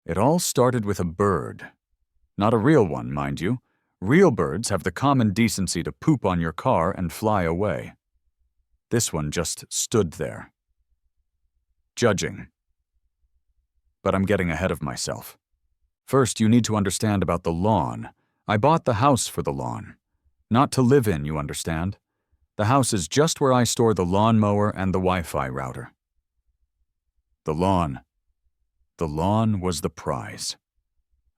It all started with a bird. Not a real one, mind you. Real birds have the common decency to poop on your car and fly away. This one just stood there, judging. But I'm getting ahead of myself. First, you need to understand about the lawn. I bought the house for the lawn. Not to live in, you understand? The house is just where I store the lawnmower and the Wi-Fi router. The lawn. The lawn was the prize.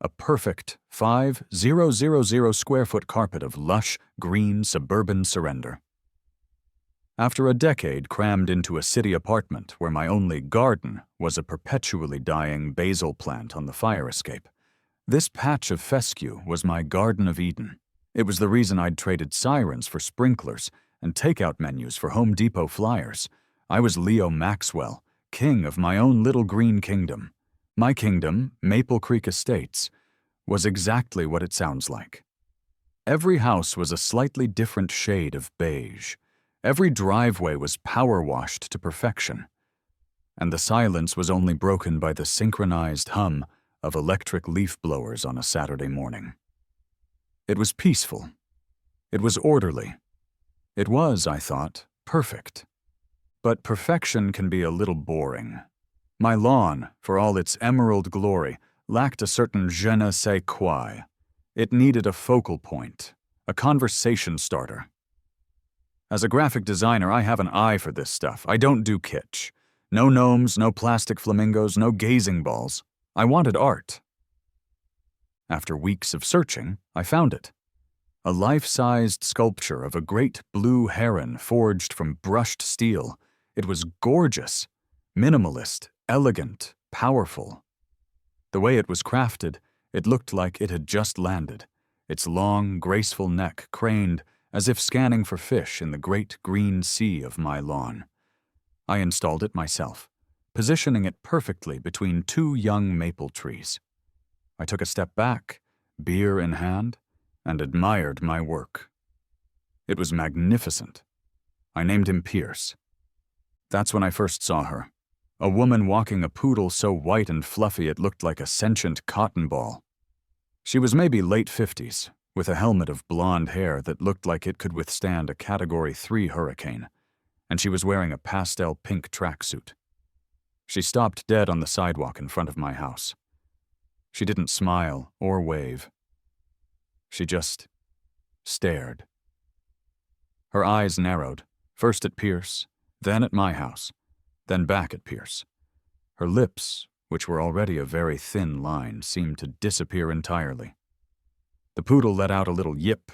A perfect 5,000 square foot carpet of lush, green, suburban surrender. After a decade crammed into a city apartment where my only garden was a perpetually dying basil plant on the fire escape, this patch of fescue was my Garden of Eden. It was the reason I'd traded sirens for sprinklers and takeout menus for Home Depot flyers. I was Leo Maxwell, king of my own little green kingdom. My kingdom, Maple Creek Estates, was exactly what it sounds like. Every house was a slightly different shade of beige. Every driveway was power-washed to perfection. And the silence was only broken by the synchronized hum of electric leaf blowers on a Saturday morning. It was peaceful. It was orderly. It was, I thought, perfect. But perfection can be a little boring. My lawn, for all its emerald glory, lacked a certain je ne sais quoi. It needed a focal point, a conversation starter. As a graphic designer, I have an eye for this stuff. I don't do kitsch. No gnomes, no plastic flamingos, no gazing balls. I wanted art. After weeks of searching, I found it. A life-sized sculpture of a great blue heron forged from brushed steel. It was gorgeous, minimalist, elegant, powerful. The way it was crafted, it looked like it had just landed, its long, graceful neck craned as if scanning for fish in the great green sea of my lawn. I installed it myself, positioning it perfectly between two young maple trees. I took a step back, beer in hand, and admired my work. It was magnificent. I named him Pierce. That's when I first saw her. A woman walking a poodle so white and fluffy it looked like a sentient cotton ball. She was maybe late 50s, with a helmet of blonde hair that looked like it could withstand a Category 3 hurricane, and she was wearing a pastel pink tracksuit. She stopped dead on the sidewalk in front of my house. She didn't smile or wave. She just stared. Her eyes narrowed, first at Pierce, then at my house, then back at Pierce. Her lips, which were already a very thin line, seemed to disappear entirely. The poodle let out a little yip.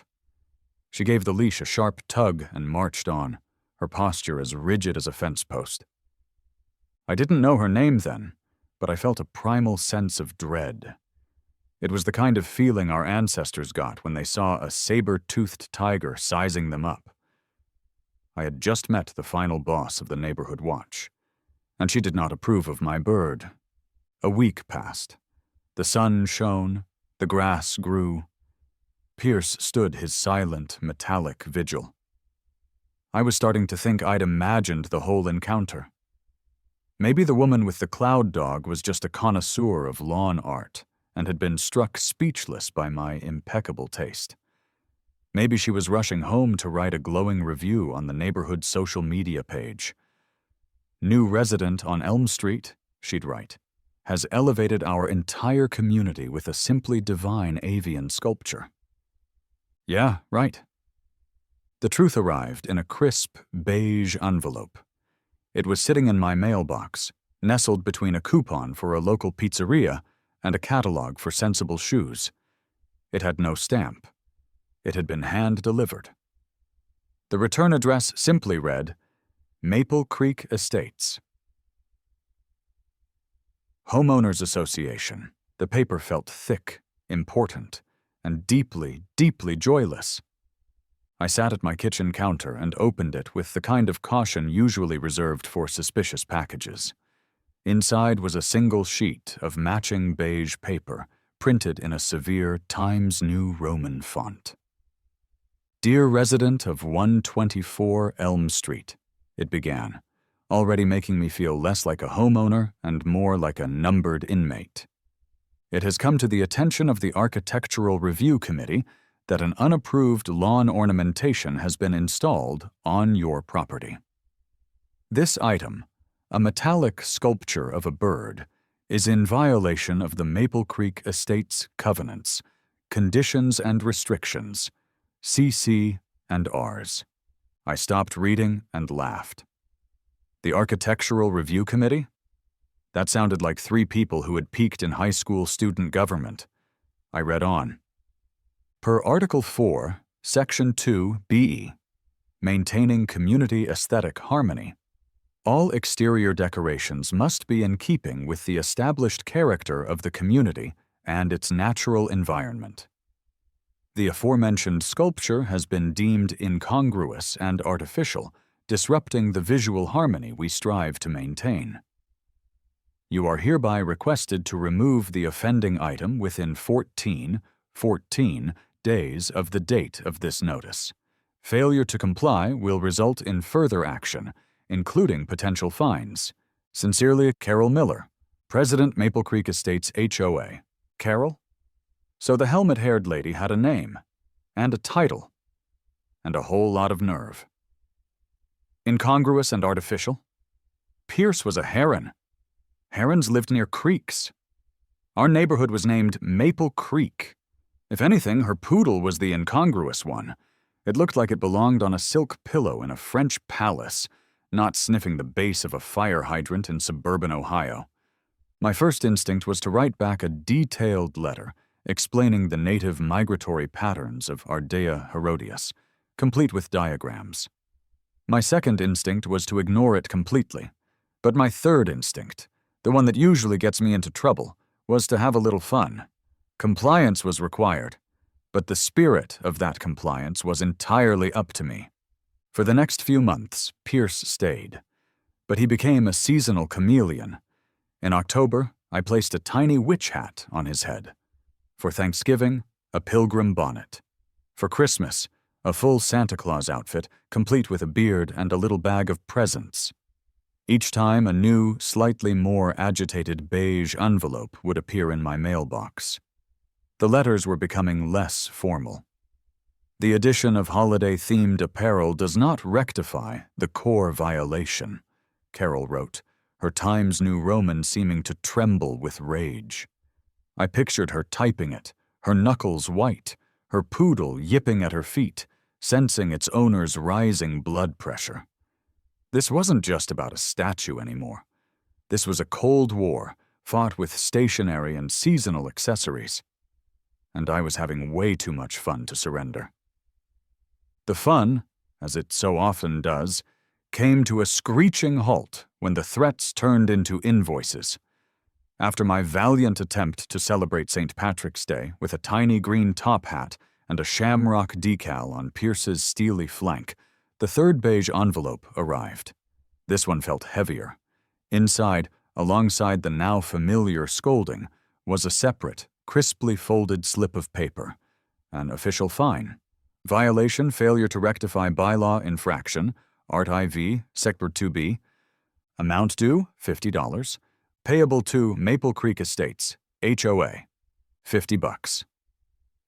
She gave the leash a sharp tug and marched on, her posture as rigid as a fence post. I didn't know her name then, but I felt a primal sense of dread. It was the kind of feeling our ancestors got when they saw a saber-toothed tiger sizing them up. I had just met the final boss of the neighborhood watch, and she did not approve of my bird. A week passed. The sun shone, the grass grew. Pierce stood his silent, metallic vigil. I was starting to think I'd imagined the whole encounter. Maybe the woman with the cloud dog was just a connoisseur of lawn art and had been struck speechless by my impeccable taste. Maybe she was rushing home to write a glowing review on the neighborhood social media page. "New resident on Elm Street," she'd write, "has elevated our entire community with a simply divine avian sculpture." Yeah, right. The truth arrived in a crisp, beige envelope. It was sitting in my mailbox, nestled between a coupon for a local pizzeria and a catalog for sensible shoes. It had no stamp. It had been hand-delivered. The return address simply read, Maple Creek Estates. Homeowners Association. The paper felt thick, important, and deeply, deeply joyless. I sat at my kitchen counter and opened it with the kind of caution usually reserved for suspicious packages. Inside was a single sheet of matching beige paper, printed in a severe Times New Roman font. "Dear resident of 124 Elm Street," it began, already making me feel less like a homeowner and more like a numbered inmate. It has come to the attention of the Architectural Review Committee that an unapproved lawn ornamentation has been installed on your property. This item, a metallic sculpture of a bird, is in violation of the Maple Creek Estates Covenants, Conditions and Restrictions, CC and Rs. I stopped reading and laughed. The Architectural Review Committee? That sounded like 3 people who had peaked in high school student government. I read on. Per Article 4, Section 2, B, Maintaining Community Aesthetic Harmony, all exterior decorations must be in keeping with the established character of the community and its natural environment. The aforementioned sculpture has been deemed incongruous and artificial, disrupting the visual harmony we strive to maintain. You are hereby requested to remove the offending item within 14 days of the date of this notice. Failure to comply will result in further action, including potential fines. Sincerely, Carol Miller, President, Maple Creek Estates HOA. Carol? So the helmet-haired lady had a name, and a title, and a whole lot of nerve. Incongruous and artificial? Pierce was a heron. Herons lived near creeks. Our neighborhood was named Maple Creek. If anything, her poodle was the incongruous one. It looked like it belonged on a silk pillow in a French palace, not sniffing the base of a fire hydrant in suburban Ohio. My first instinct was to write back a detailed letter explaining the native migratory patterns of Ardea herodias, complete with diagrams. My second instinct was to ignore it completely, but my third instinct, the one that usually gets me into trouble, was to have a little fun. Compliance was required, but the spirit of that compliance was entirely up to me. For the next few months, Pierce stayed, but he became a seasonal chameleon. In October, I placed a tiny witch hat on his head. For Thanksgiving, a pilgrim bonnet. For Christmas, a full Santa Claus outfit, complete with a beard and a little bag of presents. Each time, a new, slightly more agitated beige envelope would appear in my mailbox. The letters were becoming less formal. The addition of holiday-themed apparel does not rectify the core violation, Carol wrote, her Times New Roman seeming to tremble with rage. I pictured her typing it, her knuckles white, her poodle yipping at her feet, sensing its owner's rising blood pressure. This wasn't just about a statue anymore. This was a Cold War, fought with stationary and seasonal accessories. And I was having way too much fun to surrender. The fun, as it so often does, came to a screeching halt when the threats turned into invoices. After my valiant attempt to celebrate St. Patrick's Day with a tiny green top hat and a shamrock decal on Pierce's steely flank, the third beige envelope arrived. This one felt heavier. Inside, alongside the now familiar scolding, was a separate, crisply folded slip of paper, an official fine. Violation, failure to rectify bylaw infraction, Art IV, Sector 2B. Amount due, $50. Payable to Maple Creek Estates, HOA, $50.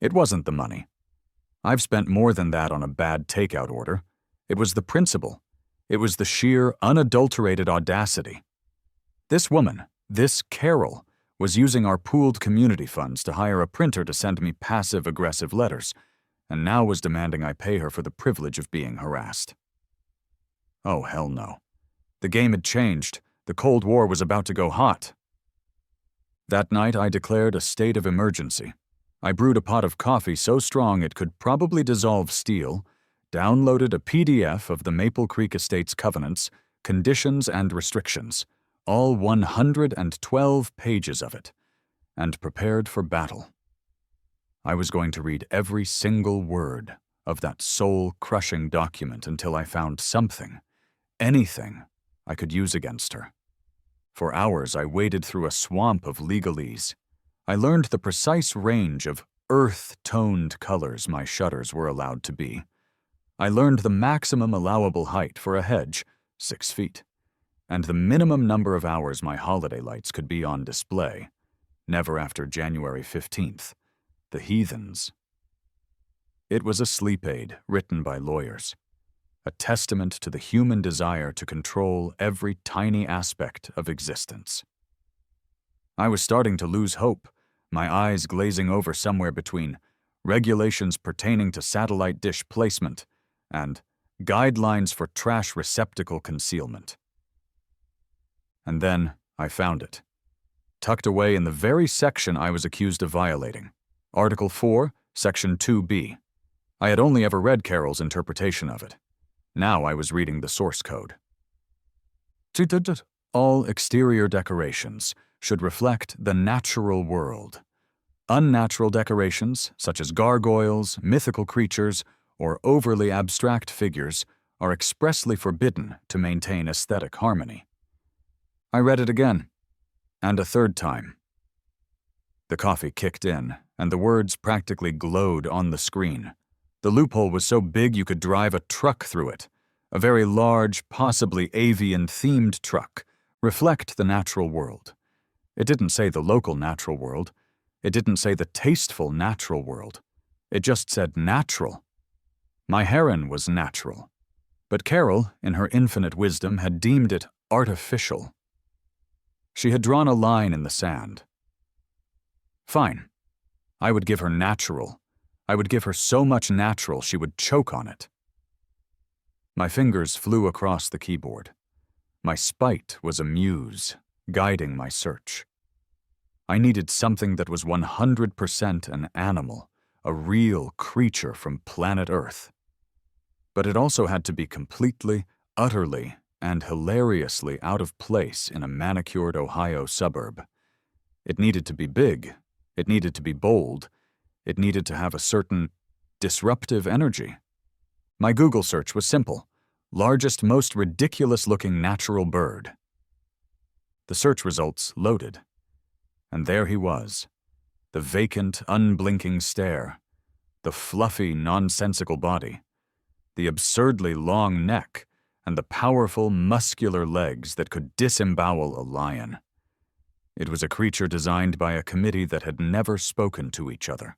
It wasn't the money. I've spent more than that on a bad takeout order. It was the principle. It was the sheer, unadulterated audacity. This woman, this Carol, was using our pooled community funds to hire a printer to send me passive-aggressive letters, and now was demanding I pay her for the privilege of being harassed. Oh, hell no. The game had changed. The Cold War was about to go hot. That night, I declared a state of emergency. I brewed a pot of coffee so strong it could probably dissolve steel, downloaded a PDF of the Maple Creek Estates Covenants, Conditions and Restrictions, all 112 pages of it, and prepared for battle. I was going to read every single word of that soul-crushing document until I found something, anything, I could use against her. For hours, I waded through a swamp of legalese. I learned the precise range of earth-toned colors my shutters were allowed to be. I learned the maximum allowable height for a hedge, 6 feet, and the minimum number of hours my holiday lights could be on display, never after January 15th. The heathens. It was a sleep aid written by lawyers, a testament to the human desire to control every tiny aspect of existence. I was starting to lose hope, my eyes glazing over somewhere between regulations pertaining to satellite dish placement and guidelines for trash receptacle concealment. And then I found it, tucked away in the very section I was accused of violating. Article 4, Section 2B. I had only ever read Carroll's interpretation of it. Now I was reading the source code. All exterior decorations should reflect the natural world. Unnatural decorations, such as gargoyles, mythical creatures, or overly abstract figures, are expressly forbidden to maintain aesthetic harmony. I read it again, and a third time. The coffee kicked in, and the words practically glowed on the screen. The loophole was so big you could drive a truck through it. A very large, possibly avian-themed truck. Reflect the natural world. It didn't say the local natural world. It didn't say the tasteful natural world. It just said natural. My heron was natural. But Carol, in her infinite wisdom, had deemed it artificial. She had drawn a line in the sand. Fine. I would give her natural. I would give her so much natural she would choke on it. My fingers flew across the keyboard. My spite was a muse, guiding my search. I needed something that was 100% an animal, a real creature from planet Earth. But it also had to be completely, utterly, and hilariously out of place in a manicured Ohio suburb. It needed to be big. It needed to be bold. It needed to have a certain disruptive energy. My Google search was simple. Largest, most ridiculous-looking natural bird. The search results loaded. And there he was. The vacant, unblinking stare. The fluffy, nonsensical body. The absurdly long neck, and the powerful, muscular legs that could disembowel a lion. It was a creature designed by a committee that had never spoken to each other.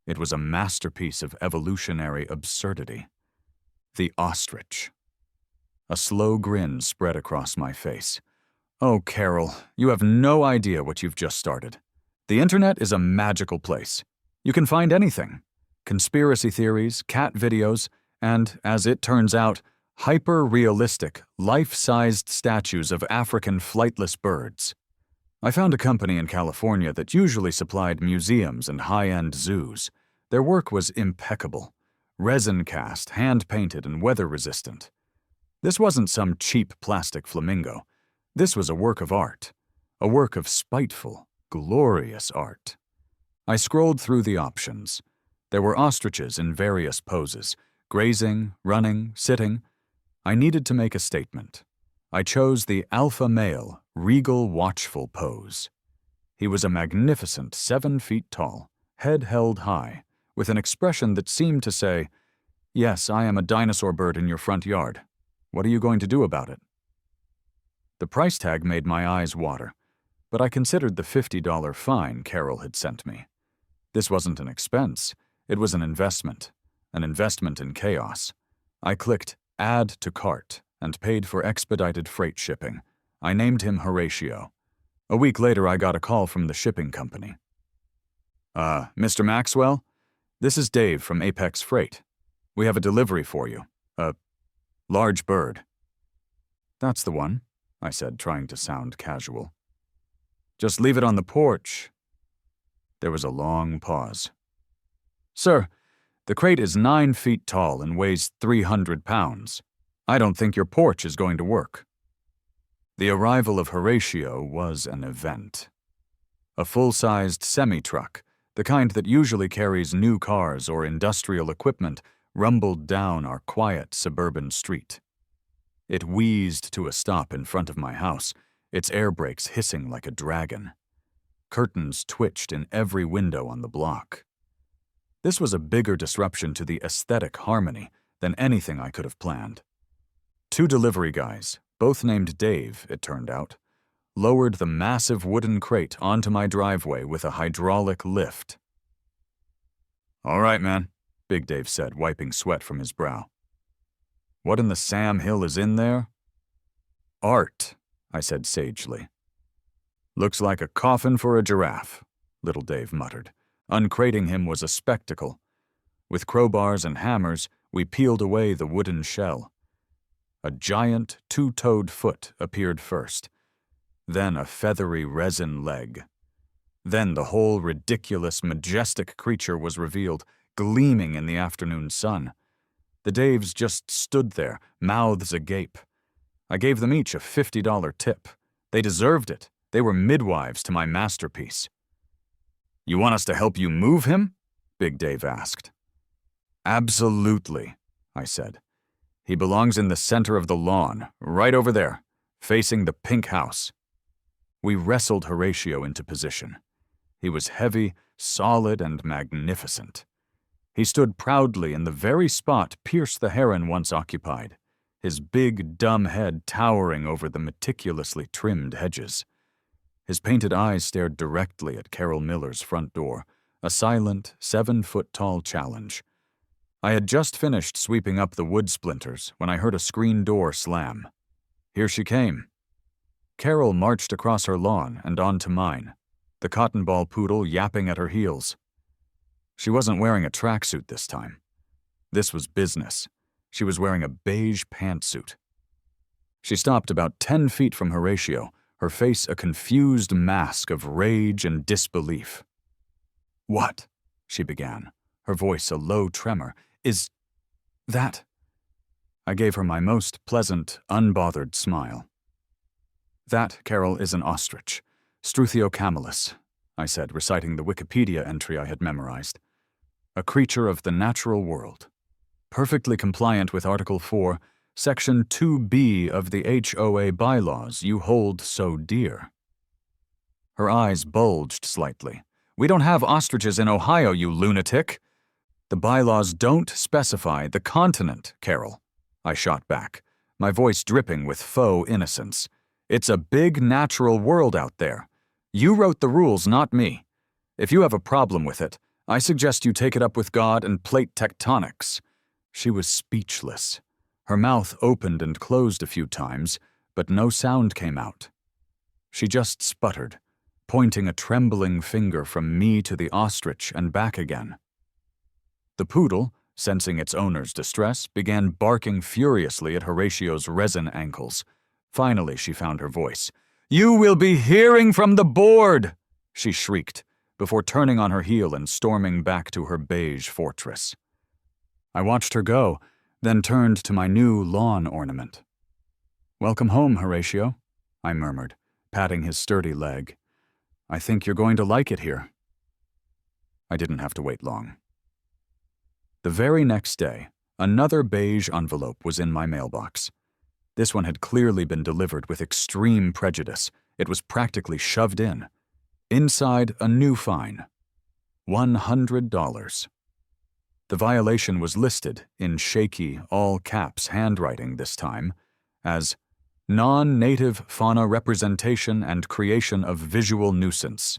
It was a masterpiece of evolutionary absurdity. The ostrich. A slow grin spread across my face. Oh, Carol, you have no idea what you've just started. The internet is a magical place. You can find anything. Conspiracy theories, cat videos, and, as it turns out, hyper-realistic, life-sized statues of African flightless birds. I found a company in California that usually supplied museums and high-end zoos. Their work was impeccable. Resin-cast, hand-painted, and weather-resistant. This wasn't some cheap plastic flamingo. This was a work of art. A work of spiteful, glorious art. I scrolled through the options. There were ostriches in various poses, grazing, running, sitting. I needed to make a statement. I chose the alpha male, regal, watchful pose. He was a magnificent 7 feet tall, head held high, with an expression that seemed to say, "Yes, I am a dinosaur bird in your front yard. What are you going to do about it?" The price tag made my eyes water, but I considered the $50 fine Carol had sent me. This wasn't an expense, it was an investment in chaos. I clicked Add to Cart and paid for expedited freight shipping. I named him Horatio. A week later, I got a call from the shipping company. Mr. Maxwell? This is Dave from Apex Freight. We have a delivery for you. A large bird. That's the one, I said, trying to sound casual. Just leave it on the porch. There was a long pause. Sir, the crate is 9 feet tall and weighs 300 pounds. I don't think your porch is going to work. The arrival of Horatio was an event. A full-sized semi-truck, the kind that usually carries new cars or industrial equipment, rumbled down our quiet suburban street. It wheezed to a stop in front of my house, its air brakes hissing like a dragon. Curtains twitched in every window on the block. This was a bigger disruption to the aesthetic harmony than anything I could have planned. 2 delivery guys, both named Dave, it turned out, lowered the massive wooden crate onto my driveway with a hydraulic lift. "All right, man," Big Dave said, wiping sweat from his brow. "What in the Sam Hill is in there?" "Art," I said sagely. "Looks like a coffin for a giraffe," Little Dave muttered. Uncrating him was a spectacle. With crowbars and hammers, we peeled away the wooden shell. A giant, two-toed foot appeared first, then a feathery resin leg. Then the whole ridiculous, majestic creature was revealed, gleaming in the afternoon sun. The Daves just stood there, mouths agape. I gave them each a $50 tip. They deserved it. They were midwives to my masterpiece. "You want us to help you move him?" Big Dave asked. "Absolutely," I said. "He belongs in the center of the lawn, right over there, facing the pink house." We wrestled Horatio into position. He was heavy, solid, and magnificent. He stood proudly in the very spot Pierce the heron once occupied, his big, dumb head towering over the meticulously trimmed hedges. His painted eyes stared directly at Carol Miller's front door, a silent, 7-foot-tall challenge. I had just finished sweeping up the wood splinters when I heard a screen door slam. Here she came. Carol marched across her lawn and onto mine, the cotton ball poodle yapping at her heels. She wasn't wearing a tracksuit this time. This was business. She was wearing a beige pantsuit. She stopped about 10 feet from Horatio, her face a confused mask of rage and disbelief. "What?" she began, her voice a low tremor. "Is that?" I gave her my most pleasant, unbothered smile. "That, Carol, is an ostrich, Struthiocamelus," I said, reciting the Wikipedia entry I had memorized. "A creature of the natural world. Perfectly compliant with Article 4, Section 2B of the HOA bylaws you hold so dear." Her eyes bulged slightly. "We don't have ostriches in Ohio, you lunatic." "The bylaws don't specify the continent, Carol," I shot back, my voice dripping with faux innocence. "It's a big natural world out there. You wrote the rules, not me. If you have a problem with it, I suggest you take it up with God and plate tectonics." She was speechless. Her mouth opened and closed a few times, but no sound came out. She just sputtered, pointing a trembling finger from me to the ostrich and back again. The poodle, sensing its owner's distress, began barking furiously at Horatio's resin ankles. Finally, she found her voice. "You will be hearing from the board!" she shrieked, before turning on her heel and storming back to her beige fortress. I watched her go, then turned to my new lawn ornament. "Welcome home, Horatio," I murmured, patting his sturdy leg. "I think you're going to like it here." I didn't have to wait long. The very next day, another beige envelope was in my mailbox. This one had clearly been delivered with extreme prejudice. It was practically shoved in. Inside, a new fine. $100. The violation was listed, in shaky, all-caps handwriting this time, as non-native fauna representation and creation of visual nuisance.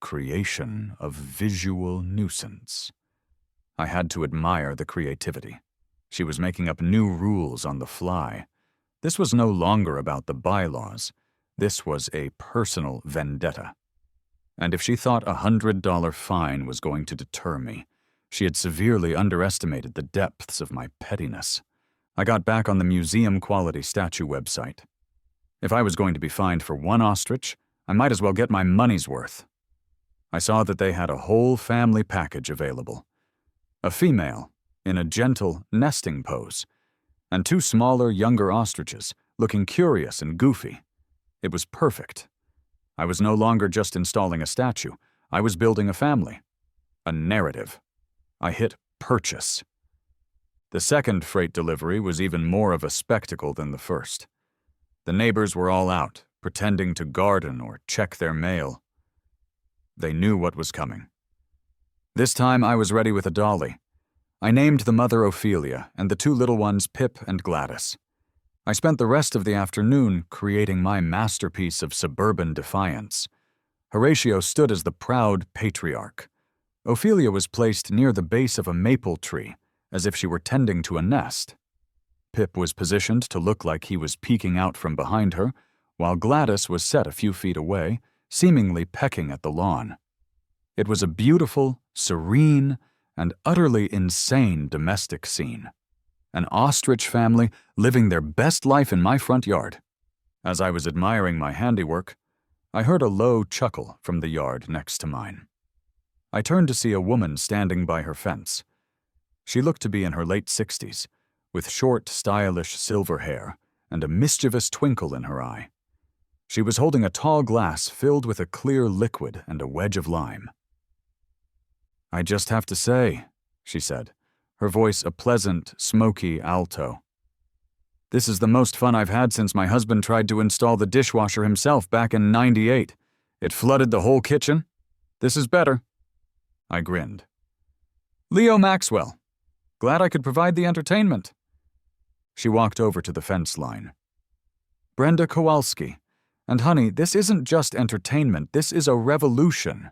Creation of visual nuisance. I had to admire the creativity. She was making up new rules on the fly. This was no longer about the bylaws. This was a personal vendetta. And if she thought a $100 fine was going to deter me, she had severely underestimated the depths of my pettiness. I got back on the museum-quality statue website. If I was going to be fined for one ostrich, I might as well get my money's worth. I saw that they had a whole family package available. A female, in a gentle, nesting pose, and two smaller, younger ostriches, looking curious and goofy. It was perfect. I was no longer just installing a statue. I was building a family. A narrative. I hit purchase. The second freight delivery was even more of a spectacle than the first. The neighbors were all out, pretending to garden or check their mail. They knew what was coming. This time I was ready with a dolly. I named the mother Ophelia and the two little ones Pip and Gladys. I spent the rest of the afternoon creating my masterpiece of suburban defiance. Horatio stood as the proud patriarch. Ophelia was placed near the base of a maple tree, as if she were tending to a nest. Pip was positioned to look like he was peeking out from behind her, while Gladys was set a few feet away, seemingly pecking at the lawn. It was a beautiful, serene, and utterly insane domestic scene. An ostrich family living their best life in my front yard. As I was admiring my handiwork, I heard a low chuckle from the yard next to mine. I turned to see a woman standing by her fence. She looked to be in her late 60s, with short, stylish silver hair and a mischievous twinkle in her eye. She was holding a tall glass filled with a clear liquid and a wedge of lime. "I just have to say," she said, her voice a pleasant, smoky alto, "this is the most fun I've had since my husband tried to install the dishwasher himself back in '98. It flooded the whole kitchen. This is better." I grinned. "Leo Maxwell. Glad I could provide the entertainment." She walked over to the fence line. "Brenda Kowalski. And honey, this isn't just entertainment, this is a revolution."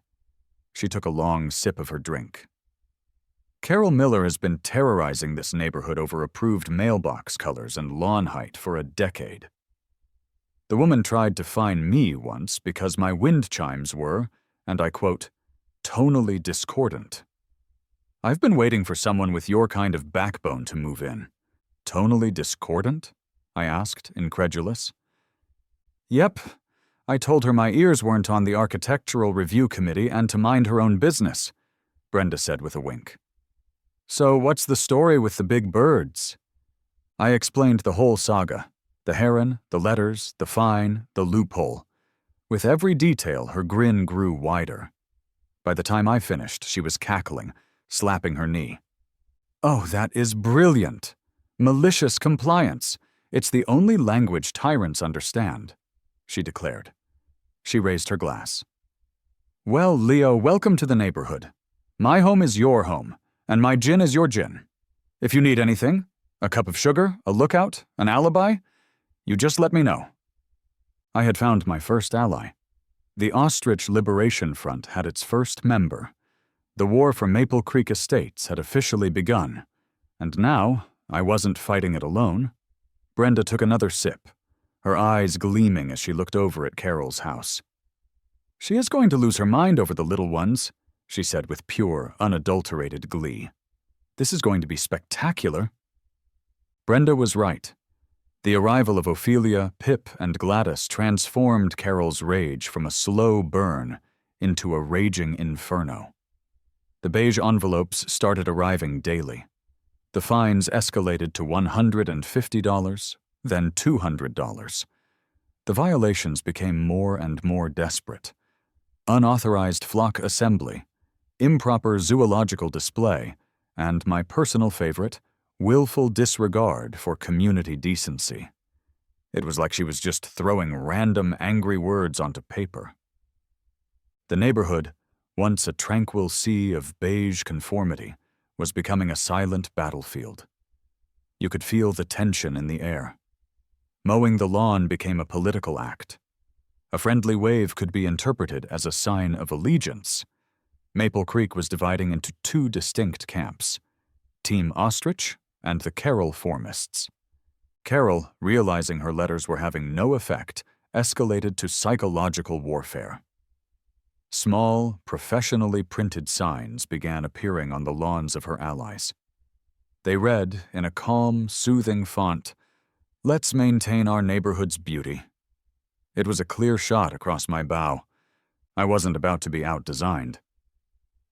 She took a long sip of her drink. "Carol Miller has been terrorizing this neighborhood over approved mailbox colors and lawn height for a decade. The woman tried to fine me once because my wind chimes were, and I quote, tonally discordant. I've been waiting for someone with your kind of backbone to move in. Tonally discordant? I asked, incredulous. Yep. I told her my ears weren't on the architectural review committee and to mind her own business, Brenda said with a wink. So what's the story with the big birds? I explained the whole saga. The heron, the letters, the fine, the loophole. With every detail, her grin grew wider. By the time I finished, she was cackling, slapping her knee. Oh, that is brilliant. Malicious compliance. It's the only language tyrants understand, she declared. She raised her glass. Well, Leo, welcome to the neighborhood. My home is your home, and my gin is your gin. If you need anything, a cup of sugar, a lookout, an alibi, you just let me know. I had found my first ally. The Ostrich Liberation Front had its first member. The war for Maple Creek Estates had officially begun, and now I wasn't fighting it alone. Brenda took another sip, her eyes gleaming as she looked over at Carol's house. She is going to lose her mind over the little ones, she said with pure, unadulterated glee. This is going to be spectacular. Brenda was right. The arrival of Ophelia, Pip, and Gladys transformed Carol's rage from a slow burn into a raging inferno. The beige envelopes started arriving daily. The fines escalated to $150, then $200. The violations became more and more desperate. Unauthorized flock assembly, improper zoological display, and my personal favorite, willful disregard for community decency. It was like she was just throwing random angry words onto paper. The neighborhood, once a tranquil sea of beige conformity, was becoming a silent battlefield. You could feel the tension in the air. Mowing the lawn became a political act. A friendly wave could be interpreted as a sign of allegiance. Maple Creek was dividing into two distinct camps, Team Ostrich and the Carol formists. Carol, realizing her letters were having no effect, escalated to psychological warfare. Small, professionally printed signs began appearing on the lawns of her allies. They read, in a calm, soothing font, "Let's maintain our neighborhood's beauty." It was a clear shot across my bow. I wasn't about to be out-designed.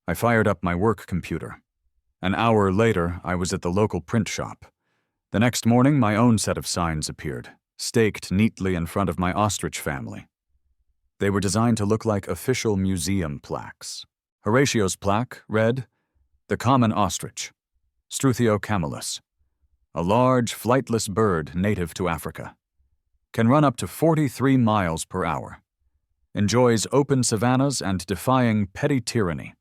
I fired up my work computer. An hour later, I was at the local print shop. The next morning, my own set of signs appeared, staked neatly in front of my ostrich family. They were designed to look like official museum plaques. Horatio's plaque read, "The common ostrich, Struthio camelus, a large, flightless bird native to Africa. Can run up to 43 miles per hour. Enjoys open savannas and defying petty tyranny.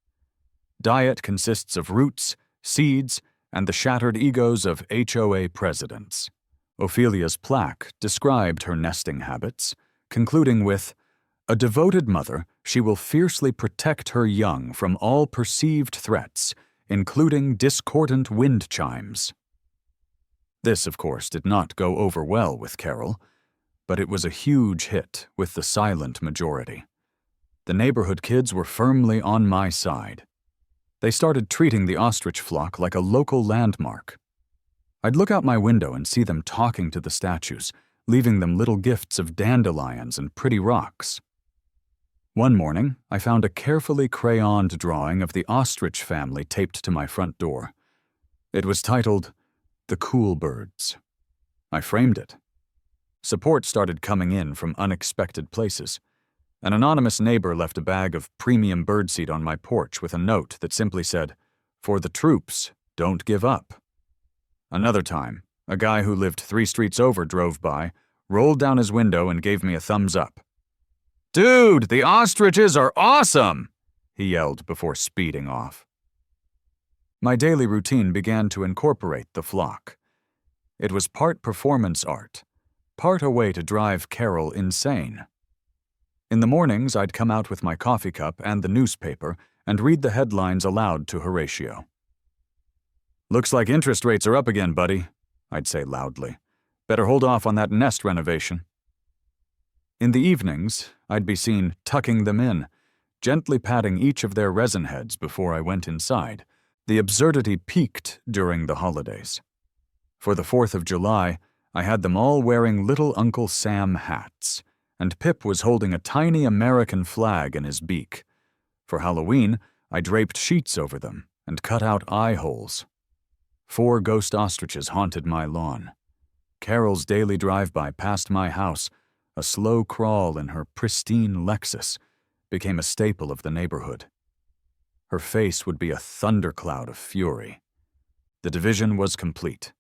Diet consists of roots, seeds, and the shattered egos of HOA presidents. Ophelia's plaque described her nesting habits, concluding with, "A devoted mother, she will fiercely protect her young from all perceived threats, including discordant wind chimes." This, of course, did not go over well with Carol, but it was a huge hit with the silent majority. The neighborhood kids were firmly on my side. They started treating the ostrich flock like a local landmark. I'd look out my window and see them talking to the statues, leaving them little gifts of dandelions and pretty rocks. One morning, I found a carefully crayoned drawing of the ostrich family taped to my front door. It was titled, "The Cool Birds." I framed it. Support started coming in from unexpected places. An anonymous neighbor left a bag of premium birdseed on my porch with a note that simply said, "For the troops, don't give up." Another time, a guy who lived 3 streets over drove by, rolled down his window and gave me a thumbs up. "Dude, the ostriches are awesome!" he yelled before speeding off. My daily routine began to incorporate the flock. It was part performance art, part a way to drive Carol insane. In the mornings, I'd come out with my coffee cup and the newspaper and read the headlines aloud to Horatio. "Looks like interest rates are up again, buddy," I'd say loudly. "Better hold off on that nest renovation." In the evenings, I'd be seen tucking them in, gently patting each of their resin heads before I went inside. The absurdity peaked during the holidays. For the 4th of July, I had them all wearing little Uncle Sam hats, and Pip was holding a tiny American flag in his beak. For Halloween, I draped sheets over them and cut out eye holes. 4 ghost ostriches haunted my lawn. Carol's daily drive-by past my house, a slow crawl in her pristine Lexus, became a staple of the neighborhood. Her face would be a thundercloud of fury. The division was complete.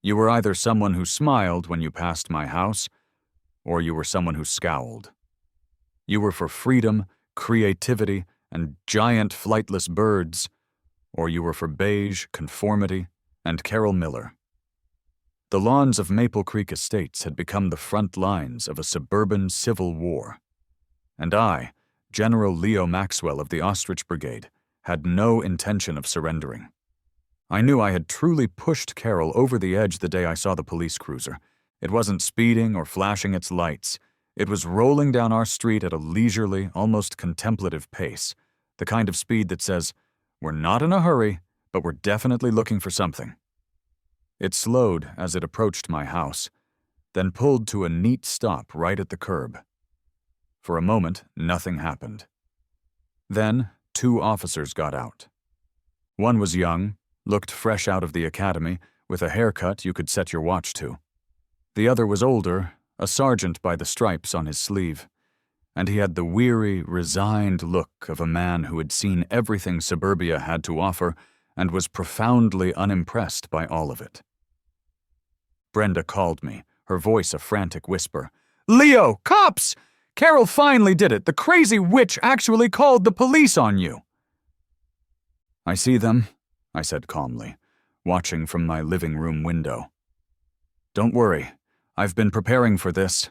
You were either someone who smiled when you passed my house, or you were someone who scowled. You were for freedom, creativity, and giant flightless birds, or you were for beige, conformity, and Carol Miller. The lawns of Maple Creek Estates had become the front lines of a suburban civil war. And I, General Leo Maxwell of the Ostrich Brigade, had no intention of surrendering. I knew I had truly pushed Carol over the edge the day I saw the police cruiser. It wasn't speeding or flashing its lights. It was rolling down our street at a leisurely, almost contemplative pace, the kind of speed that says, "We're not in a hurry, but we're definitely looking for something." It slowed as it approached my house, then pulled to a neat stop right at the curb. For a moment, nothing happened. Then, 2 officers got out. One was young, looked fresh out of the academy, with a haircut you could set your watch to. The other was older, a sergeant by the stripes on his sleeve, and he had the weary, resigned look of a man who had seen everything suburbia had to offer and was profoundly unimpressed by all of it. Brenda called me, her voice a frantic whisper. "Leo, cops! Carol finally did it! The crazy witch actually called the police on you!" "I see them," I said calmly, watching from my living room window. "Don't worry, I've been preparing for this."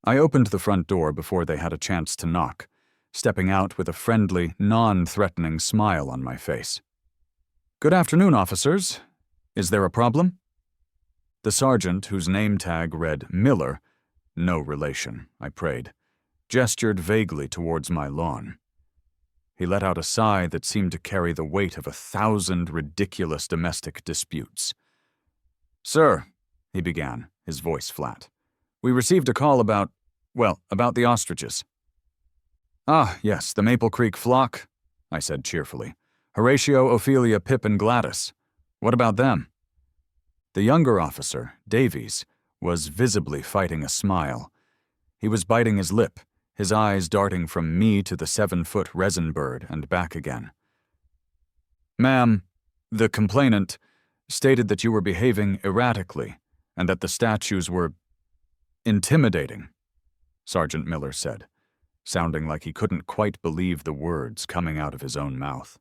I opened the front door before they had a chance to knock, stepping out with a friendly, non-threatening smile on my face. "Good afternoon, officers. Is there a problem?" The sergeant, whose name tag read Miller, no relation, I prayed, gestured vaguely towards my lawn. He let out a sigh that seemed to carry the weight of 1,000 ridiculous domestic disputes. "Sir," he began, his voice flat, "we received a call about the ostriches." "Ah, yes, the Maple Creek flock," I said cheerfully. "Horatio, Ophelia, Pip, and Gladys. What about them?" The younger officer, Davies, was visibly fighting a smile. He was biting his lip, his eyes darting from me to the 7-foot resin bird and back again. "Ma'am, the complainant stated that you were behaving erratically and that the statues were intimidating," Sergeant Miller said, sounding like he couldn't quite believe the words coming out of his own mouth.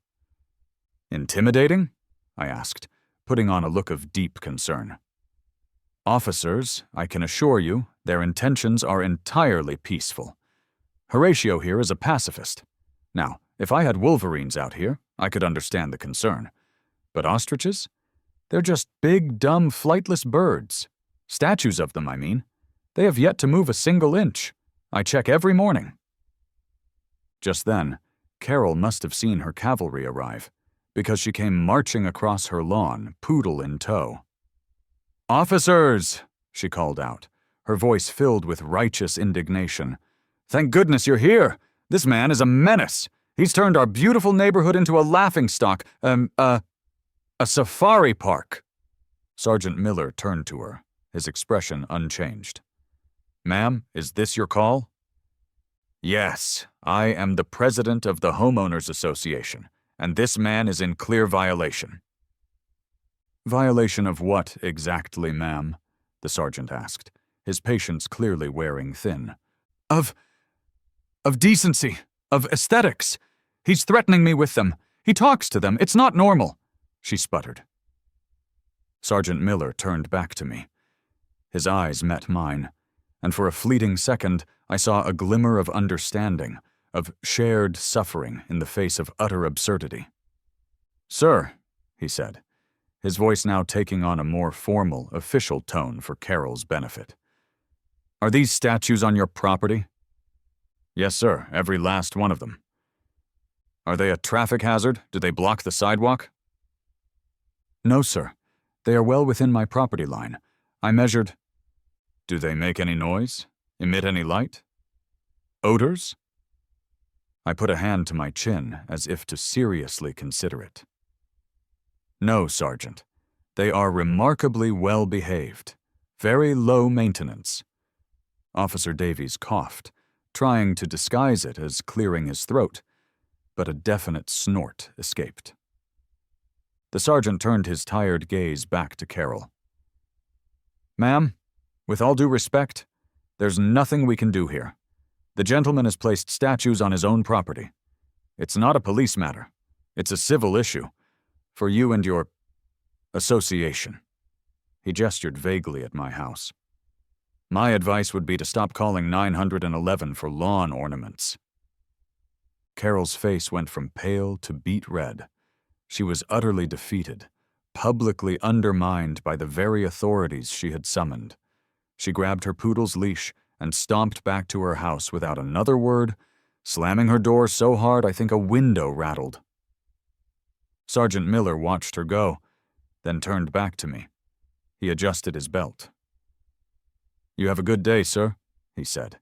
"Intimidating?" I asked, putting on a look of deep concern. Officers, I can assure you, their intentions are entirely peaceful. Horatio here is a pacifist. Now, if I had wolverines out here, I could understand the concern. But ostriches? They're just big, dumb, flightless birds. Statues of them, I mean. They have yet to move a single inch. I check every morning. Just then, Carol must have seen her cavalry arrive, because she came marching across her lawn, poodle in tow. "Officers!" she called out, her voice filled with righteous indignation. "Thank goodness you're here! This man is a menace! He's turned our beautiful neighborhood into a laughingstock, a safari park!" Sergeant Miller turned to her, his expression unchanged. "Ma'am, is this your call?" "Yes, I am the president of the Homeowners Association, and this man is in clear violation." "Violation of what exactly, ma'am?" the sergeant asked, his patience clearly wearing thin. Of decency, of aesthetics. He's threatening me with them. He talks to them. It's not normal," she sputtered. Sergeant Miller turned back to me. His eyes met mine, and for a fleeting second I saw a glimmer of understanding, of shared suffering in the face of utter absurdity. "Sir," he said, his voice now taking on a more formal, official tone for Carol's benefit. "Are these statues on your property?" "Yes, sir, every last one of them." "Are they a traffic hazard? Do they block the sidewalk?" "No, sir. They are well within my property line. I measured—" "Do they make any noise? Emit any light? Odors?" I put a hand to my chin as if to seriously consider it. "No, Sergeant. They are remarkably well behaved. Very low maintenance." Officer Davies coughed, trying to disguise it as clearing his throat, but a definite snort escaped. The sergeant turned his tired gaze back to Carol. "Ma'am, with all due respect, there's nothing we can do here. The gentleman has placed statues on his own property. It's not a police matter. It's a civil issue. For you and your association." He gestured vaguely at my house. "My advice would be to stop calling 911 for lawn ornaments." Carol's face went from pale to beet red. She was utterly defeated, publicly undermined by the very authorities she had summoned. She grabbed her poodle's leash and stomped back to her house without another word, slamming her door so hard I think a window rattled. Sergeant Miller watched her go, then turned back to me. He adjusted his belt. "You have a good day, sir," he said,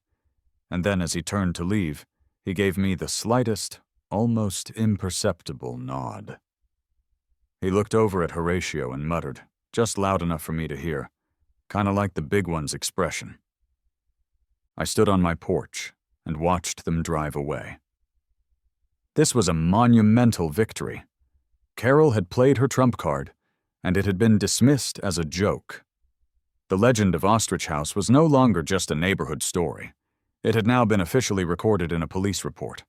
and then as he turned to leave, he gave me the slightest, almost imperceptible nod. He looked over at Horatio and muttered, just loud enough for me to hear, kinda like the big one's expression. I stood on my porch and watched them drive away. This was a monumental victory. Carol had played her trump card, and it had been dismissed as a joke. The legend of Ostrich House was no longer just a neighborhood story. It had now been officially recorded in a police report.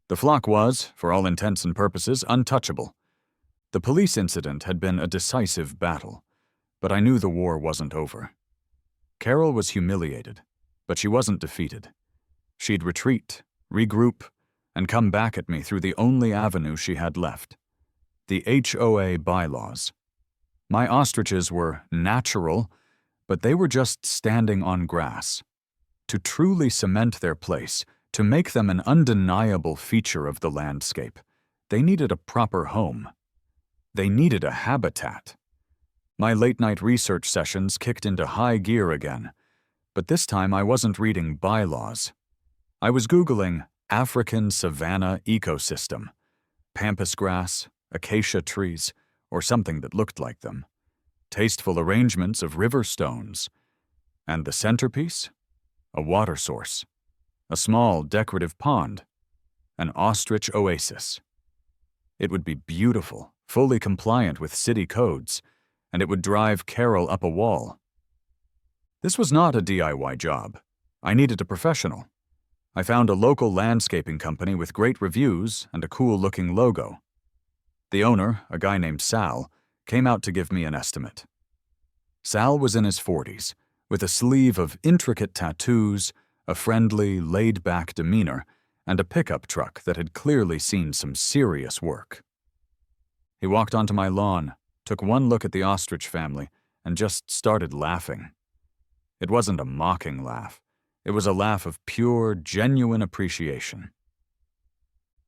The flock was, for all intents and purposes, untouchable. The police incident had been a decisive battle, but I knew the war wasn't over. Carol was humiliated, but she wasn't defeated. She'd retreat, regroup, and come back at me through the only avenue she had left: the HOA bylaws. My ostriches were natural, but they were just standing on grass. To truly cement their place, to make them an undeniable feature of the landscape, they needed a proper home. They needed a habitat. My late-night research sessions kicked into high gear again, but this time I wasn't reading bylaws. I was Googling African savanna ecosystem, pampas grass, acacia trees, or something that looked like them, tasteful arrangements of river stones, and the centerpiece? A water source, a small decorative pond, an ostrich oasis. It would be beautiful, fully compliant with city codes, and it would drive Carol up a wall. This was not a DIY job. I needed a professional. I found a local landscaping company with great reviews and a cool-looking logo. The owner, a guy named Sal, came out to give me an estimate. Sal was in his 40s, with a sleeve of intricate tattoos, a friendly, laid-back demeanor, and a pickup truck that had clearly seen some serious work. He walked onto my lawn, took one look at the Ostrich family, and just started laughing. It wasn't a mocking laugh. It was a laugh of pure, genuine appreciation.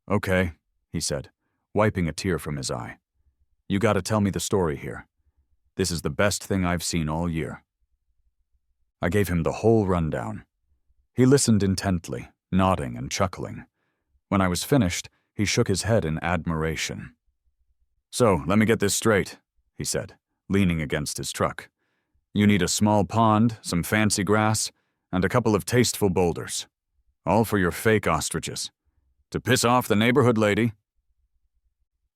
"Okay," he said, wiping a tear from his eye. "You gotta tell me the story here. This is the best thing I've seen all year." I gave him the whole rundown. He listened intently, nodding and chuckling. When I was finished, he shook his head in admiration. "So, let me get this straight," he said, leaning against his truck. "You need a small pond, some fancy grass, and a couple of tasteful boulders. All for your fake ostriches. To piss off the neighborhood lady?"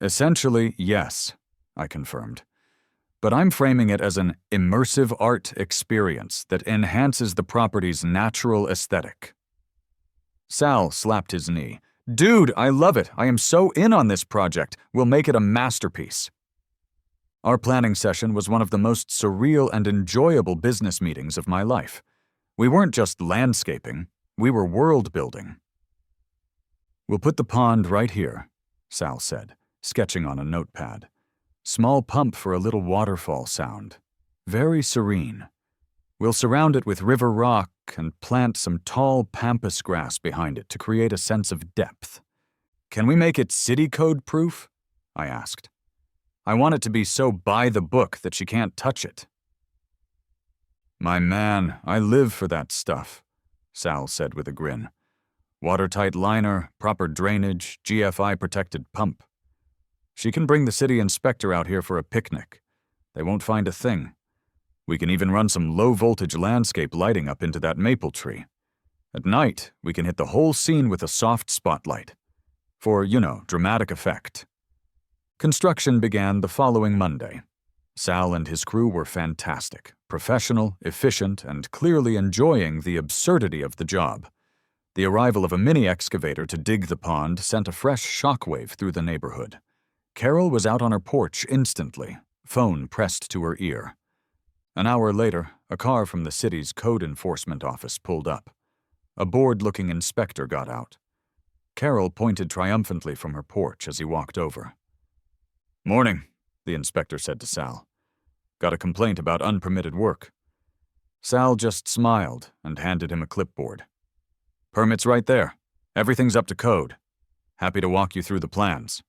"Essentially, yes," I confirmed. "But I'm framing it as an immersive art experience that enhances the property's natural aesthetic." Sal slapped his knee. "Dude, I love it. I am so in on this project. We'll make it a masterpiece." Our planning session was one of the most surreal and enjoyable business meetings of my life. We weren't just landscaping, we were world building. "We'll put the pond right here," Sal said, sketching on a notepad. "Small pump for a little waterfall sound. Very serene. We'll surround it with river rock and plant some tall pampas grass behind it to create a sense of depth. Can we make it city code proof?" I asked. "I want it to be so by the book that she can't touch it." "My man, I live for that stuff," Sal said with a grin. "Watertight liner, proper drainage, GFI-protected pump. She can bring the city inspector out here for a picnic. They won't find a thing. We can even run some low-voltage landscape lighting up into that maple tree. At night, we can hit the whole scene with a soft spotlight. For, dramatic effect." Construction began the following Monday. Sal and his crew were fantastic, professional, efficient, and clearly enjoying the absurdity of the job. The arrival of a mini-excavator to dig the pond sent a fresh shockwave through the neighborhood. Carol was out on her porch instantly, phone pressed to her ear. An hour later, a car from the city's code enforcement office pulled up. A bored-looking inspector got out. Carol pointed triumphantly from her porch as he walked over. "Morning," the inspector said to Sal. "Got a complaint about unpermitted work." Sal just smiled and handed him a clipboard. "Permit's right there. Everything's up to code. Happy to walk you through the plans."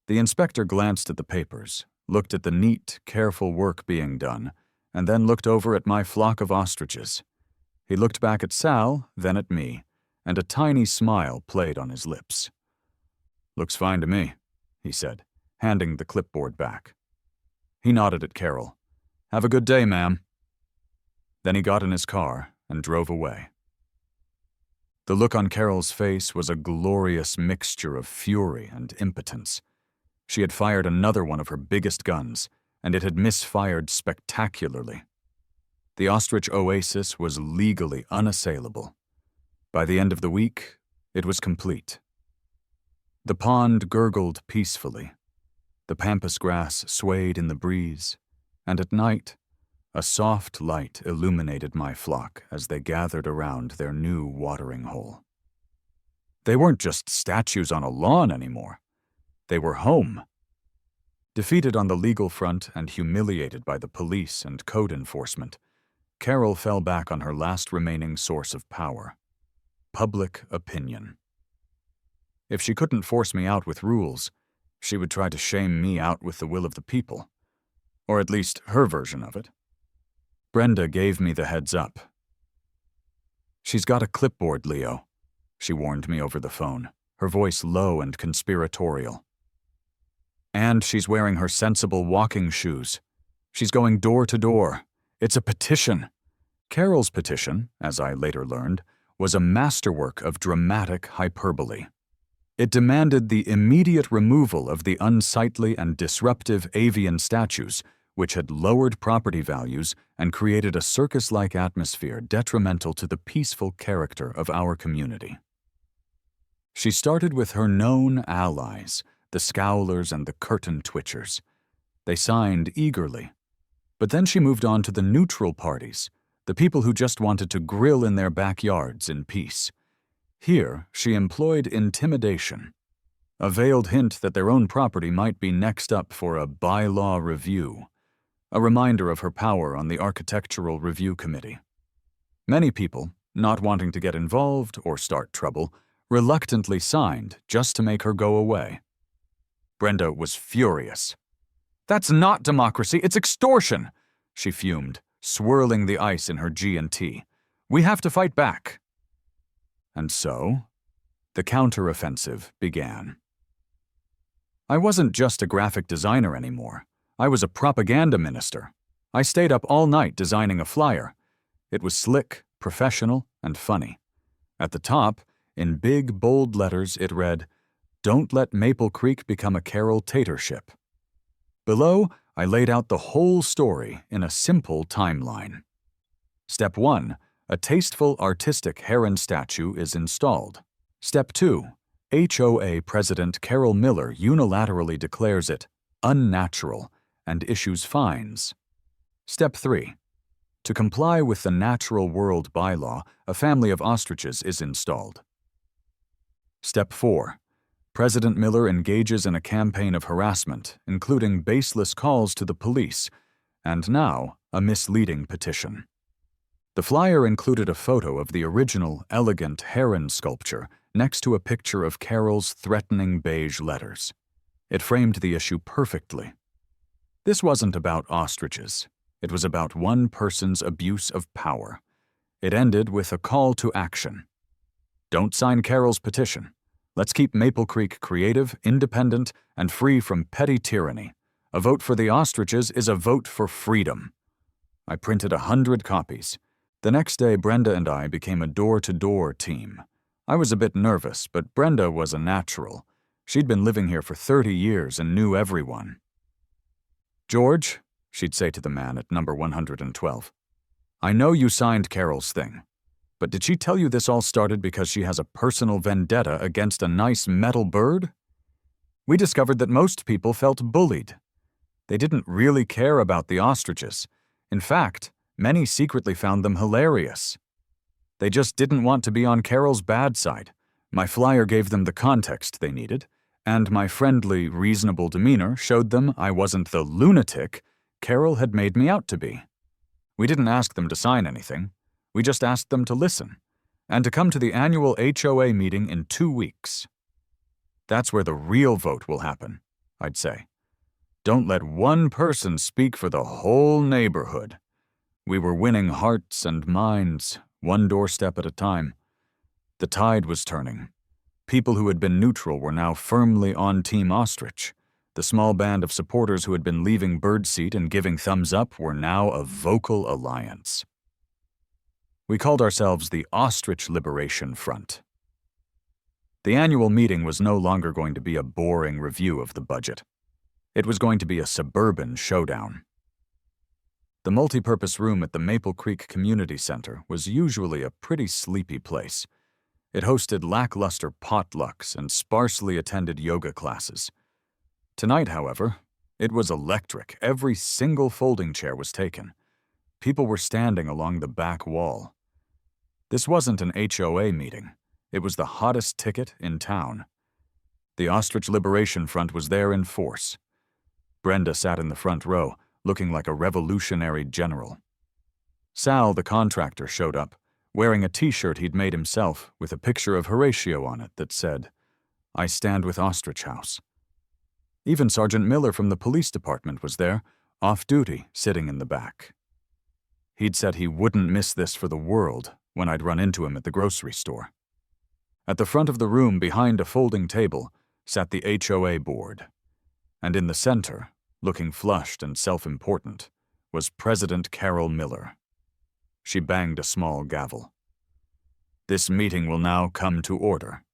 The inspector glanced at the papers, looked at the neat, careful work being done, and then looked over at my flock of ostriches. He looked back at Sal, then at me, and a tiny smile played on his lips. "Looks fine to me," he said, handing the clipboard back. He nodded at Carol. "Have a good day, ma'am." Then he got in his car and drove away. The look on Carol's face was a glorious mixture of fury and impotence. She had fired another one of her biggest guns, and it had misfired spectacularly. The Ostrich oasis was legally unassailable. By the end of the week, it was complete. The pond gurgled peacefully. The pampas grass swayed in the breeze, and at night, a soft light illuminated my flock as they gathered around their new watering hole. They weren't just statues on a lawn anymore. They were home. Defeated on the legal front and humiliated by the police and code enforcement, Carol fell back on her last remaining source of power: public opinion. If she couldn't force me out with rules, she would try to shame me out with the will of the people. Or at least her version of it. Brenda gave me the heads up. "She's got a clipboard, Leo," she warned me over the phone, her voice low and conspiratorial. "And she's wearing her sensible walking shoes. She's going door to door. It's a petition." Carol's petition, as I later learned, was a masterwork of dramatic hyperbole. It demanded the immediate removal of the unsightly and disruptive avian statues, which had lowered property values and created a circus-like atmosphere detrimental to the peaceful character of our community. She started with her known allies, the Scowlers and the Curtain Twitchers. They signed eagerly. But then she moved on to the neutral parties, the people who just wanted to grill in their backyards in peace. Here, she employed intimidation, a veiled hint that their own property might be next up for a bylaw review, a reminder of her power on the Architectural Review Committee. Many people, not wanting to get involved or start trouble, reluctantly signed just to make her go away. Brenda was furious. "That's not democracy, it's extortion," she fumed, swirling the ice in her G&T. "We have to fight back." And so, the counteroffensive began. I wasn't just a graphic designer anymore. I was a propaganda minister. I stayed up all night designing a flyer. It was slick, professional, and funny. At the top, in big, bold letters, it read, "Don't let Maple Creek become a Carroll-tatership." Below, I laid out the whole story in a simple timeline. Step 1. A tasteful, artistic heron statue is installed. Step 2. HOA President Carol Miller unilaterally declares it unnatural and issues fines. Step 3. To comply with the Natural World bylaw, a family of ostriches is installed. Step 4. President Miller engages in a campaign of harassment, including baseless calls to the police, and now a misleading petition. The flyer included a photo of the original, elegant heron sculpture next to a picture of Carol's threatening beige letters. It framed the issue perfectly. This wasn't about ostriches. It was about one person's abuse of power. It ended with a call to action. Don't sign Carol's petition. Let's keep Maple Creek creative, independent, and free from petty tyranny. A vote for the ostriches is a vote for freedom. I printed 100 copies. The next day, Brenda and I became a door-to-door team. I was a bit nervous, but Brenda was a natural. She'd been living here for 30 years and knew everyone. "George," she'd say to the man at number 112, "I know you signed Carol's thing, but did she tell you this all started because she has a personal vendetta against a nice metal bird? We discovered that most people felt bullied. They didn't really care about the ostriches. In fact, many secretly found them hilarious. They just didn't want to be on Carol's bad side. My flyer gave them the context they needed, and my friendly, reasonable demeanor showed them I wasn't the lunatic Carol had made me out to be. We didn't ask them to sign anything. We just asked them to listen, and to come to the annual HOA meeting in 2 weeks. That's where the real vote will happen," I'd say. "Don't let one person speak for the whole neighborhood." We were winning hearts and minds, one doorstep at a time. The tide was turning. People who had been neutral were now firmly on Team Ostrich. The small band of supporters who had been leaving Birdseat and giving thumbs up were now a vocal alliance. We called ourselves the Ostrich Liberation Front. The annual meeting was no longer going to be a boring review of the budget. It was going to be a suburban showdown. The multipurpose room at the Maple Creek Community Center was usually a pretty sleepy place. It hosted lackluster potlucks and sparsely attended yoga classes. Tonight, however, it was electric. Every single folding chair was taken. People were standing along the back wall. This wasn't an HOA meeting. It was the hottest ticket in town. The Ostrich Liberation Front was there in force. Brenda sat in the front row, looking like a revolutionary general. Sal, the contractor, showed up, wearing a t-shirt he'd made himself with a picture of Horatio on it that said, "I stand with Ostrich House." Even Sergeant Miller from the police department was there, off-duty, sitting in the back. He'd said he wouldn't miss this for the world when I'd run into him at the grocery store. At the front of the room, behind a folding table, sat the HOA board. And in the center, looking flushed and self-important, was President Carol Miller. She banged a small gavel. "This meeting will now come to order."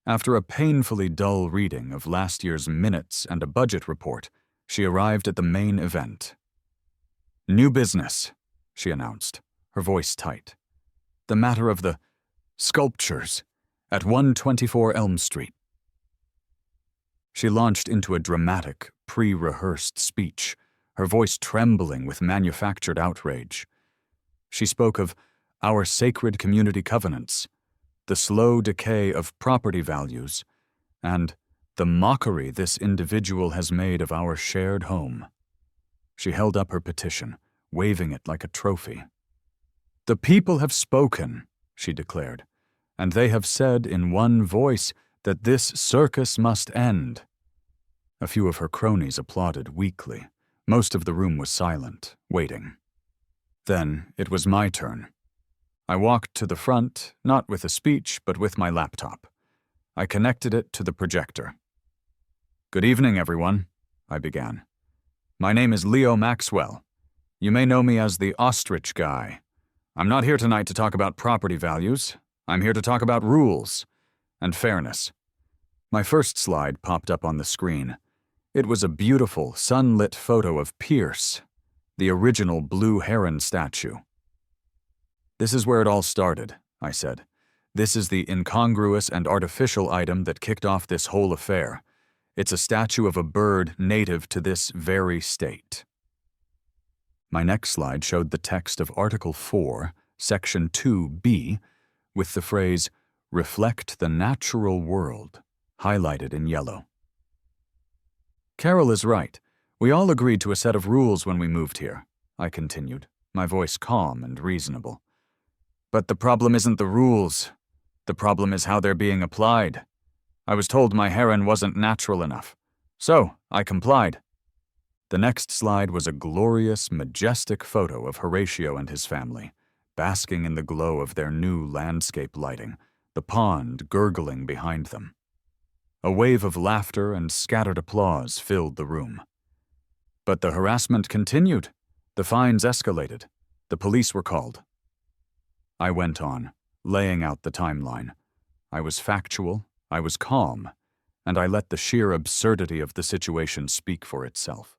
After a painfully dull reading of last year's minutes and a budget report, she arrived at the main event. "New business," she announced, her voice tight. "The matter of the sculptures at 124 Elm Street." She launched into a dramatic, pre-rehearsed speech, her voice trembling with manufactured outrage. She spoke of our sacred community covenants, the slow decay of property values, and the mockery this individual has made of our shared home. She held up her petition, waving it like a trophy. "The people have spoken," she declared, "and they have said in one voice that this circus must end." A few of her cronies applauded weakly. Most of the room was silent, waiting. Then it was my turn. I walked to the front, not with a speech, but with my laptop. I connected it to the projector. "Good evening, everyone," I began. "My name is Leo Maxwell. You may know me as the Ostrich guy. I'm not here tonight to talk about property values. I'm here to talk about rules and fairness." My first slide popped up on the screen. It was a beautiful, sunlit photo of Pierce, the original blue heron statue. "This is where it all started," I said. "This is the incongruous and artificial item that kicked off this whole affair. It's a statue of a bird native to this very state." My next slide showed the text of Article 4, Section 2B, with the phrase, "Reflect the natural world," highlighted in yellow. "Carol is right. We all agreed to a set of rules when we moved here," I continued, my voice calm and reasonable. "But the problem isn't the rules. The problem is how they're being applied. I was told my heron wasn't natural enough, so I complied." The next slide was a glorious, majestic photo of Horatio and his family, basking in the glow of their new landscape lighting, the pond gurgling behind them. A wave of laughter and scattered applause filled the room. But the harassment continued. The fines escalated. The police were called. I went on, laying out the timeline. I was factual, I was calm, and I let the sheer absurdity of the situation speak for itself.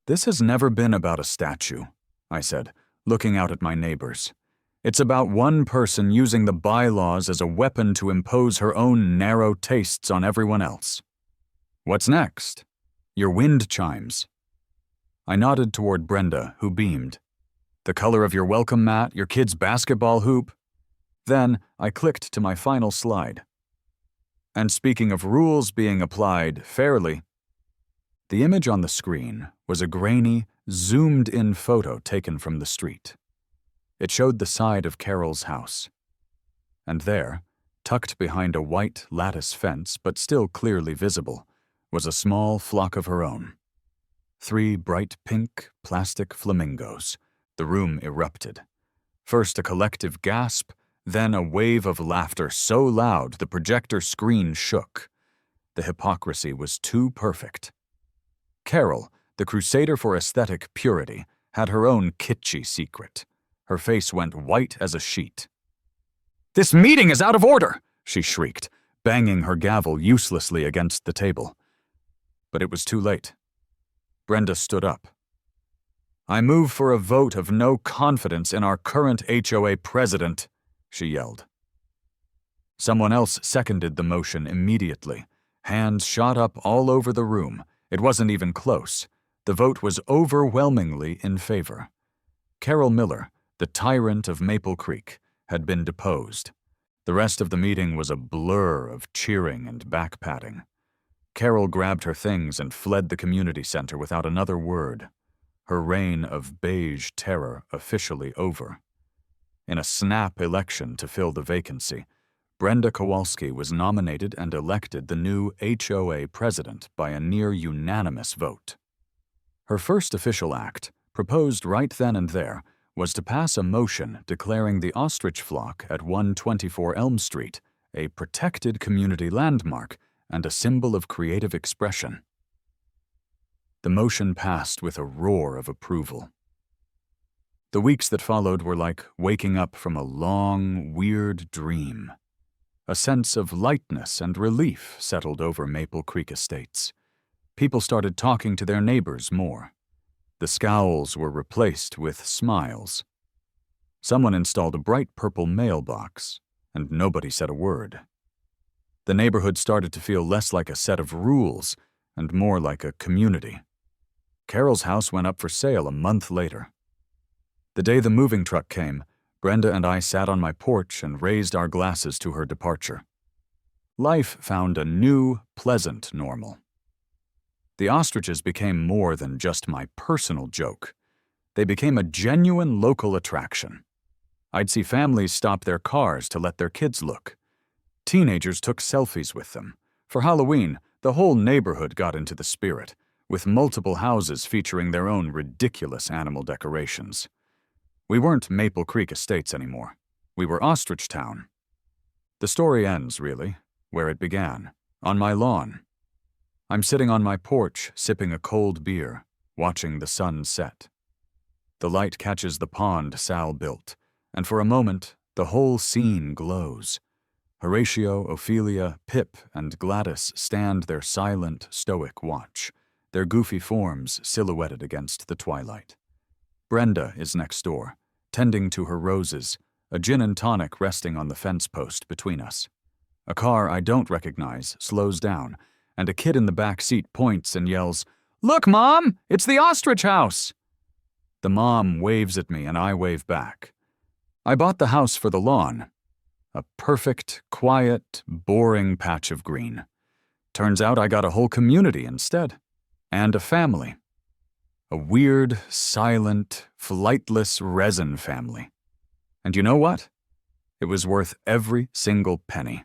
"This has never been about a statue," I said, looking out at my neighbors. "It's about one person using the bylaws as a weapon to impose her own narrow tastes on everyone else. What's next? Your wind chimes." I nodded toward Brenda, who beamed. "The color of your welcome mat, your kid's basketball hoop." Then I clicked to my final slide. "And speaking of rules being applied fairly," the image on the screen was a grainy, zoomed-in photo taken from the street. It showed the side of Carol's house. And there, tucked behind a white lattice fence but still clearly visible, was a small flock of her own. 3 bright pink plastic flamingos. The room erupted. First a collective gasp, then a wave of laughter so loud the projector screen shook. The hypocrisy was too perfect. Carol, the crusader for aesthetic purity, had her own kitschy secret. Her face went white as a sheet. "This meeting is out of order!" she shrieked, banging her gavel uselessly against the table. But it was too late. Brenda stood up. "I move for a vote of no confidence in our current HOA president," she yelled. Someone else seconded the motion immediately. Hands shot up all over the room. It wasn't even close. The vote was overwhelmingly in favor. Carol Miller, the tyrant of Maple Creek, had been deposed. The rest of the meeting was a blur of cheering and back-patting. Carol grabbed her things and fled the community center without another word. Her reign of beige terror officially over. In a snap election to fill the vacancy, Brenda Kowalski was nominated and elected the new HOA president by a near-unanimous vote. Her first official act, proposed right then and there, was to pass a motion declaring the ostrich flock at 124 Elm Street a protected community landmark and a symbol of creative expression. The motion passed with a roar of approval. The weeks that followed were like waking up from a long, weird dream. A sense of lightness and relief settled over Maple Creek Estates. People started talking to their neighbors more. The scowls were replaced with smiles. Someone installed a bright purple mailbox, and nobody said a word. The neighborhood started to feel less like a set of rules and more like a community. Carol's house went up for sale a month later. The day the moving truck came, Brenda and I sat on my porch and raised our glasses to her departure. Life found a new, pleasant normal. The ostriches became more than just my personal joke. They became a genuine local attraction. I'd see families stop their cars to let their kids look. Teenagers took selfies with them. For Halloween, the whole neighborhood got into the spirit, with multiple houses featuring their own ridiculous animal decorations. We weren't Maple Creek Estates anymore. We were Ostrich Town. The story ends, really, where it began, on my lawn. I'm sitting on my porch, sipping a cold beer, watching the sun set. The light catches the pond Sal built, and for a moment, the whole scene glows. Horatio, Ophelia, Pip, and Gladys stand their silent, stoic watch, their goofy forms silhouetted against the twilight. Brenda is next door, tending to her roses, a gin and tonic resting on the fence post between us. A car I don't recognize slows down, and a kid in the back seat points and yells, "Look, Mom! It's the Ostrich house!" The mom waves at me and I wave back. I bought the house for the lawn. A perfect, quiet, boring patch of green. Turns out I got a whole community instead. And a family. A weird, silent, flightless resin family. And you know what? It was worth every single penny.